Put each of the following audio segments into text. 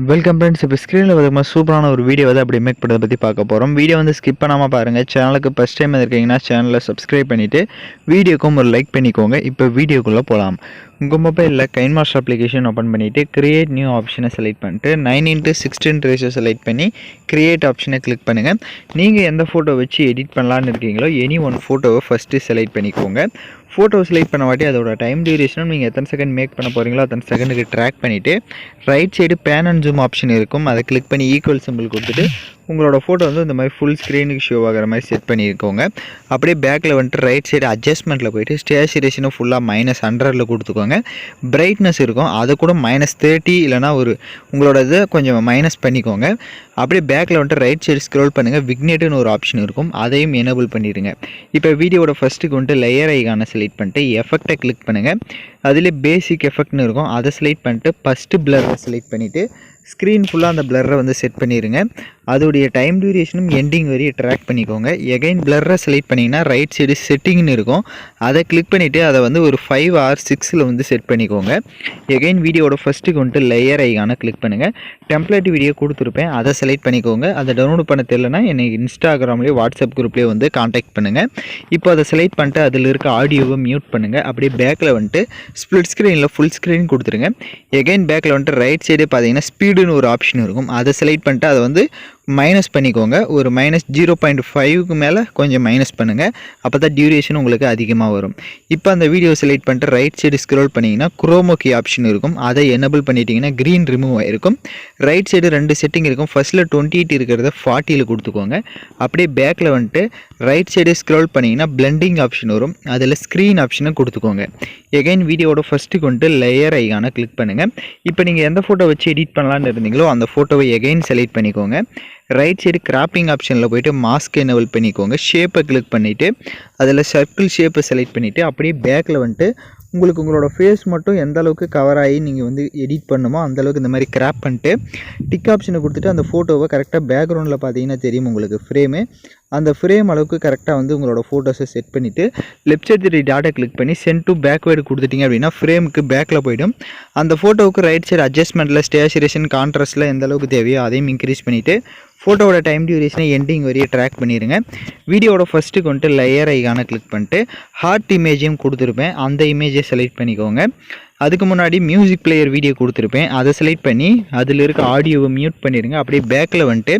Welcome friends. இப்போ ஸ்க்ரீனில் பார்த்தீங்கன்னா சூப்பரான ஒரு வீடியோ வந்து அப்படி மேக் பண்ணுறதை பற்றி பார்க்க போகிறோம். வீடியோ வந்து ஸ்கிப் பண்ணாமல் பாருங்கள். சேனலுக்கு ஃபஸ்ட் டைம் இருக்கீங்கன்னா சேனலை சப்ஸ்கிரைப் பண்ணிவிட்டு வீடியோக்கும் ஒரு லைக் பண்ணிக்கோங்க. இப்போ வீடியோக்குள்ளே போகலாம். உங்கள் மொபைலில் கைன்மாஸ்டர் அப்ளிகேஷன் ஓப்பன் பண்ணிவிட்டு கிரியேட் நியூ ஆப்ஷனை செலக்ட் பண்ணிட்டு 9:16 ரேஷியோ செலக்ட் பண்ணி கிரியேட் ஆப்ஷனை கிளிக் பண்ணுங்கள். நீங்கள் எந்த ஃபோட்டோ வச்சு எடிட் பண்ணலான்னு இருக்கீங்களோ எனி ஒன் ஃபோட்டோவை ஃபஸ்ட்டு செலக்ட் பண்ணிக்கோங்க. ஃபோட்டோ செலக்ட் பண்ண வாட்டி அதோட டைம் டியூரேஷனும் நீங்கள் எத்தனை செகண்ட் மேக் பண்ண போகிறீங்களோ அத்தனை செகண்டுக்கு ட்ராக் பண்ணிவிட்டு right side pan and zoom option இருக்கும். அதை கிளிக் பண்ணி ஈக்குவல் சிம்பிள் கொடுத்துட்டு உங்களோட ஃபோட்டோ வந்து இந்த மாதிரி ஃபுல் ஸ்க்ரீனுக்கு ஷோ ஆகிற மாதிரி செட் பண்ணியிருக்கோங்க. அப்படியே பேக்கில் வந்துட்டு ரைட் சைடு அட்ஜஸ்ட்மெண்ட்டில் போய்ட்டு ஸ்டேச்சுரேஷனும் ஃபுல்லாக -100 கொடுத்துக்கோங்க. பிரைட்னஸ் இருக்கும், அதை கூட -30 இல்லைனா உங்களோட இதை கொஞ்சம் மைனஸ் பண்ணிக்கோங்க. அப்படியே பேக்கில் வந்துட்டு ரைட் சைடு ஸ்க்ரோல் பண்ணுங்கள். விக்னேட்டுன்னு ஒரு ஆப்ஷன் இருக்கும், அதையும் எனேபிள் பண்ணிடுங்க. இப்போ வீடியோட ஃபஸ்ட்டுக்கு வந்துட்டு லேயர் ஐகானை செலக்ட் பண்ணிட்டு எஃபெக்டை கிளிக் பண்ணுங்கள். அதில் பேசிக் எஃபெக்ட்னு இருக்கும், அதை செலக்ட் பண்ணிட்டு ஃபஸ்ட்டு பிளரை செலக்ட் பண்ணிவிட்டு ஸ்க்ரீன் ஃபுல்லாக அந்த பிளரை வந்து செட் பண்ணிடுங்க. அதோடைய டைம் டியூரேஷனும் எண்டிங் வரையும் ட்ராக் பண்ணிக்கோங்க. எகைன் பிளரை செலக்ட் பண்ணிங்கன்னா ரைட் சைடு செட்டிங்னு இருக்கும், அதை கிளிக் பண்ணிவிட்டு அதை வந்து ஒரு 5 or 6 வந்து செட் பண்ணிக்கோங்க. எகைன் வீடியோட ஃபஸ்ட்டுக்கு வந்துட்டு லேயர் ஐகானை கிளிக் பண்ணுங்கள். டெம்ப்ளேட் வீடியோ கொடுத்துருப்பேன், அதை செலக்ட் பண்ணிக்கோங்க. அதை டவுன்லோட் பண்ண தெரியலனா என்னை இன்ஸ்டாகிராம்லேயே வாட்ஸ்அப் குரூப்லேயே வந்து காண்டாக்ட் பண்ணுங்கள். இப்போ அதை செலக்ட் பண்ணிட்டு அதில் இருக்க ஆடியோவை மியூட் பண்ணுங்கள். அப்படியே பேக்கில் வந்துட்டு ஸ்ப்ளிட் ஸ்க்ரீனில் ஃபுல் ஸ்க்ரீன் கொடுத்துருங்க. எகைன் பேக்கில் வந்துட்டு ரைட் சைடு பார்த்தீங்கன்னா ஸ்பீடுன்னு ஒரு ஆப்ஷன் இருக்கும், அதை செலக்ட் பண்ணிட்டு அதை வந்து மைனஸ் பண்ணிக்கோங்க. ஒரு -0.5க்கு மேலே கொஞ்சம் மைனஸ் பண்ணுங்கள், அப்போ தான் டியூரேஷன் உங்களுக்கு அதிகமாக வரும். இப்போ அந்த வீடியோ செலக்ட் பண்ணிட்டு ரைட் சைடு ஸ்க்ரோல் பண்ணிங்கன்னா குரோமோக்கி ஆப்ஷன் இருக்கும், அதை எனேபிள் பண்ணிட்டீங்கன்னா க்ரீன் ரிமூவ் ஆகிருக்கும். ரைட் சைடு 2 செட்டிங் இருக்கும். ஃபஸ்ட்டில் 28 இருக்கிறத 40ல் கொடுத்துக்கோங்க. அப்படியே பேக்கில் வந்துட்டு ரைட் சைடு ஸ்க்ரோல் பண்ணிங்கன்னா பிளெண்டிங் ஆப்ஷன் வரும், அதில் ஸ்க்ரீன் ஆப்ஷனை கொடுத்துக்கோங்க. எகைன் வீடியோட ஃபஸ்ட்டுக்கு வந்துட்டு லேயர் ஐகானை கிளிக் பண்ணுங்கள். இப்போ நீங்கள் எந்த ஃபோட்டோ வச்சு எடிட் பண்ணலான்னு இருந்தீங்களோ அந்த ஃபோட்டோவை எகைன் செலக்ட் பண்ணிக்கோங்க. ரைட் சைடு கிராப்பிங் ஆப்ஷனில் போய்ட்டு மாஸ்க் எனேபிள் பண்ணிக்கோங்க. ஷேப்பை கிளிக் பண்ணிவிட்டு அதில் சர்க்கிள் ஷேப்பை செலக்ட் பண்ணிவிட்டு அப்படியே பேக்கில் வந்துட்டு உங்களோட ஃபேஸ் மட்டும் எந்த அளவுக்கு கவர் ஆகி நீங்கள் வந்து எடிட் பண்ணுமோ அந்தளவுக்கு இந்த மாதிரி கிராப் பண்ணிட்டு டிக் ஆப்ஷனை கொடுத்துட்டு அந்த ஃபோட்டோவை கரெக்டாக பேக்ரவுண்டில் பார்த்தீங்கன்னா தெரியும் உங்களுக்கு ஃப்ரேமு, அந்த ஃப்ரேம் அளவுக்கு கரெக்டாக வந்து உங்களோட ஃபோட்டோஸை செட் பண்ணிவிட்டு லெஃப்ட் சைடு 3 டாட்டை கிளிக் பண்ணி சென்ட் டு பேக்வேர்டு கொடுத்துட்டிங்க அப்படின்னா ஃப்ரேமுக்கு பேக்கில் போய்டும். அந்த ஃபோட்டோவுக்கு ரைட் சைடு அட்ஜஸ்ட்மெண்ட்டில் ஸ்டேச்சுரேஷன் கான்ட்ராஸ்ட்டில் எந்த அளவுக்கு தேவையோ அதையும் இன்க்ரீஸ் பண்ணிவிட்டு ஃபோட்டோவோட டைம் டியூரேஷனை எண்டிங் வரையே ட்ராக் பண்ணிடுங்க. வீடியோட ஃபஸ்ட்டுக்கு வந்துட்டு லேயர் ஐகானை கிளிக் பண்ணிட்டு ஹார்ட் இமேஜையும் கொடுத்துருப்பேன், அந்த இமேஜை செலக்ட் பண்ணிக்கோங்க. அதுக்கு முன்னாடி மியூசிக் பிளேயர் வீடியோ கொடுத்துருப்பேன், அதை செலக்ட் பண்ணி அதில் இருக்க ஆடியோவை மியூட் பண்ணிடுங்க. அப்படியே பேக்கில் வந்துட்டு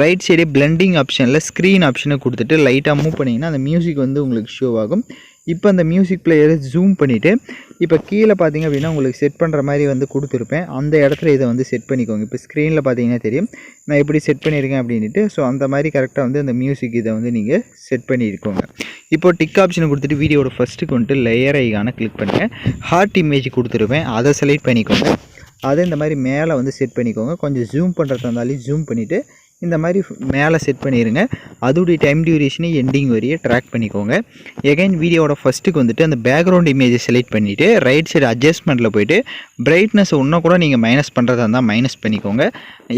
ரைட் சைடு பிளெண்டிங் ஆப்ஷனில் ஸ்க்ரீன் ஆப்ஷனை கொடுத்துட்டு லைட்டாக மூவ் பண்ணிங்கன்னா அந்த மியூசிக் வந்து உங்களுக்கு ஷோ ஆகும். இப்போ அந்த மியூசிக் பிளேயரை ஜூம் பண்ணிவிட்டு இப்போ கீழே பார்த்தீங்க அப்படின்னா உங்களுக்கு செட் பண்ணுற மாதிரி வந்து கொடுத்துருப்பேன், அந்த இடத்துல இதை வந்து செட் பண்ணிக்கோங்க. இப்போ ஸ்க்ரீனில் பார்த்தீங்கன்னா தெரியும் நான் எப்படி செட் பண்ணியிருக்கேன் அப்படின்ட்டு. ஸோ அந்த மாதிரி கரெக்டாக வந்து அந்த மியூசிக் இதை வந்து நீங்கள் செட் பண்ணியிருக்கோங்க. இப்போ டிக் ஆப்ஷனை கொடுத்துட்டு வீடியோட ஃபஸ்ட்டுக்கு வந்துட்டு லேயர் ஐகானை கிளிக் பண்ணுங்கள். ஹார்ட் இமேஜ் கொடுத்துருப்பேன், அதை செலக்ட் பண்ணிக்கோங்க. அதை இந்த மாதிரி மேலே வந்து செட் பண்ணிக்கோங்க. கொஞ்சம் ஜூம் பண்ணுறதா இருந்தாலும் ஜூம் பண்ணிவிட்டு இந்த மாதிரி மேலே செட் பண்ணிடுங்க. அதோடைய டைம் டியூரேஷனை எண்டிங் வரையே ட்ராக் பண்ணிக்கோங்க. எகைன் வீடியோட ஃபஸ்ட்டுக்கு வந்துட்டு அந்த பேக்ரவுண்ட் இமேஜை செலக்ட் பண்ணிவிட்டு ரைட் சைடு அட்ஜஸ்ட்மெண்ட்டில் போய்ட்டு பிரைட்னஸ் இன்னும் கூட நீங்கள் மைனஸ் பண்ணுறதா இருந்தால் மைனஸ் பண்ணிக்கோங்க.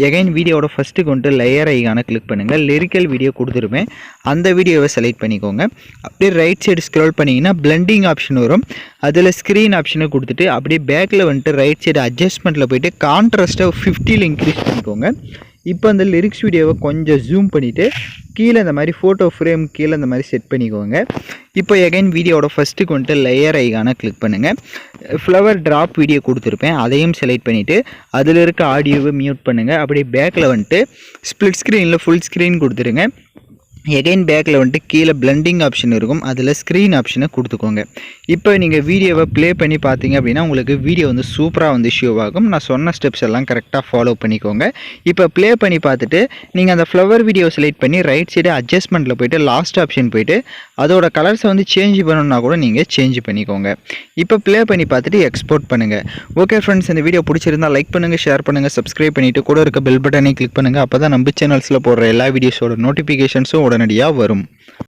எகைன் வீடியோட ஃபஸ்ட்டுக்கு வந்துட்டு லேயர் ஐகானை கிளிக் பண்ணுங்கள். லிரிக்கல் வீடியோ கொடுத்துருப்பேன், அந்த வீடியோவை செலக்ட் பண்ணிக்கோங்க. அப்படியே ரைட் சைடு ஸ்க்ரோல் பண்ணிங்கன்னா பிளெண்டிங் ஆப்ஷன் வரும், அதில் ஸ்க்ரீன் ஆப்ஷனை கொடுத்துட்டு அப்படியே பேக்கில் வந்துட்டு ரைட் சைடு அட்ஜஸ்ட்மெண்ட்டில் போய்ட்டு கான்ட்ராஸ்ட்டை 50ல் இன்க்ரீஸ் பண்ணிக்கோங்க. இப்போ அந்த லிரிக்ஸ் வீடியோவை கொஞ்சம் ஜூம் பண்ணிவிட்டு கீழே இந்த மாதிரி ஃபோட்டோ ஃப்ரேம் கீழே இந்த மாதிரி செட் பண்ணிக்கோங்க. இப்போ எகைன் வீடியோட ஃபஸ்ட்டுக்கு வந்துட்டு லேயர் ஐகானை கிளிக் பண்ணுங்கள். ஃப்ளவர் ட்ராப் வீடியோ கொடுத்துருப்பேன், அதையும் செலக்ட் பண்ணிவிட்டு அதில் இருக்க ஆடியோவை மியூட் பண்ணுங்கள். அப்படியே பேக்கில் வந்துட்டு ஸ்ப்ளிட் ஸ்க்ரீனில் ஃபுல் ஸ்க்ரீன் கொடுத்துருங்க. எகைன் பேக்கில் வந்துட்டு கீழே பிளெண்டிங் ஆப்ஷன் இருக்கும், அதில் ஸ்க்ரீன் ஆப்ஷனை கொடுத்துக்கோங்க. இப்போ நீங்கள் வீடியோவை ப்ளே பண்ணி பார்த்தீங்க அப்படின்னா உங்களுக்கு வீடியோ வந்து சூப்பராக வந்து ஷோ ஆகும். நான் சொன்ன ஸ்டெப்ஸ் எல்லாம் கரெக்டாக ஃபாலோ பண்ணிக்கோங்க. இப்போ ப்ளே பண்ணி பார்த்துட்டு நீங்கள் அந்த ஃப்ளவர் வீடியோ செலக்ட் பண்ணி ரைட் சைடு அட்ஜஸ்ட்மெண்ட்டில் போய்ட்டு லாஸ்ட் ஆப்ஷன் போய்ட்டு அதோட கலர்ஸை வந்து சேஞ்ச் பண்ணணுன்னா கூட நீங்கள் சேஞ்ச் பண்ணிக்கோங்க. இப்போ ப்ளே பண்ணி பார்த்துட்டு எக்ஸ்போர்ட் பண்ணுங்கள். ஓகே ஃப்ரெண்ட்ஸ், இந்த வீடியோ பிடிச்சிருந்தால் லைக் பண்ணுங்கள், ஷேர் பண்ணுங்கள், சப்ஸ்கிரைப் பண்ணிவிட்டு கூட இருக்க பெல் பட்டனை கிளிக் பண்ணுங்கள். அப்போ தான் நம்ம சேனல்ஸில் போடுற எல்லா வீடியோஸோட நோட்டிஃபிகேஷன்ஸும் உடனடியாக வரும்.